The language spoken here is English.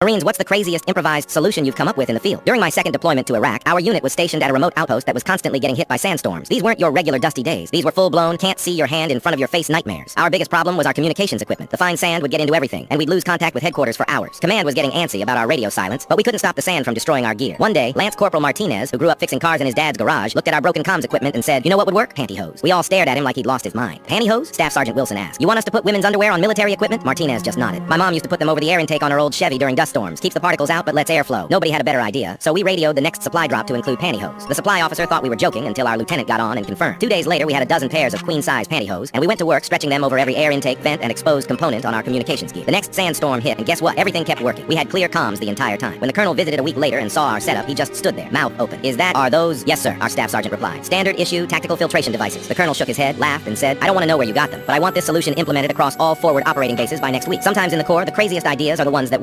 Marines, what's the craziest improvised solution you've come up with in the field? During my second deployment to Iraq, our unit was stationed at a remote outpost that was constantly getting hit by sandstorms. These weren't your regular dusty days. These were full-blown, can't see your hand in front of your face nightmares. Our biggest problem was our communications equipment. The fine sand would get into everything, and we'd lose contact with headquarters for hours. Command was getting antsy about our radio silence, but we couldn't stop the sand from destroying our gear. One day, Lance Corporal Martinez, who grew up fixing cars in his dad's garage, looked at our broken comms equipment and said, "You know what would work? Pantyhose." We all stared at him like he'd lost his mind. "Pantyhose?" Staff Sergeant Wilson asked. "You want us to put women's underwear on military equipment?" Martinez just nodded. "My mom used to put them over the air intake on her old Chevy during dust storms. Keeps the particles out but lets air flow." Nobody had a better idea, so we radioed the next supply drop to include pantyhose. The supply officer thought we were joking until our lieutenant got on and confirmed. 2 days later, we had a dozen pairs of queen-size pantyhose, and we went to work stretching them over every air intake, vent, and exposed component on our communications gear. The next sandstorm hit, and guess what? Everything kept working. We had clear comms the entire time. When the colonel visited a week later and saw our setup, he just stood there, mouth open. Are those?" "Yes, sir," our staff sergeant replied. "Standard issue tactical filtration devices." The colonel shook his head, laughed, and said, "I don't want to know where you got them, but I want this solution implemented across all forward operating bases by next week. Sometimes in the Corps, the craziest ideas are the ones that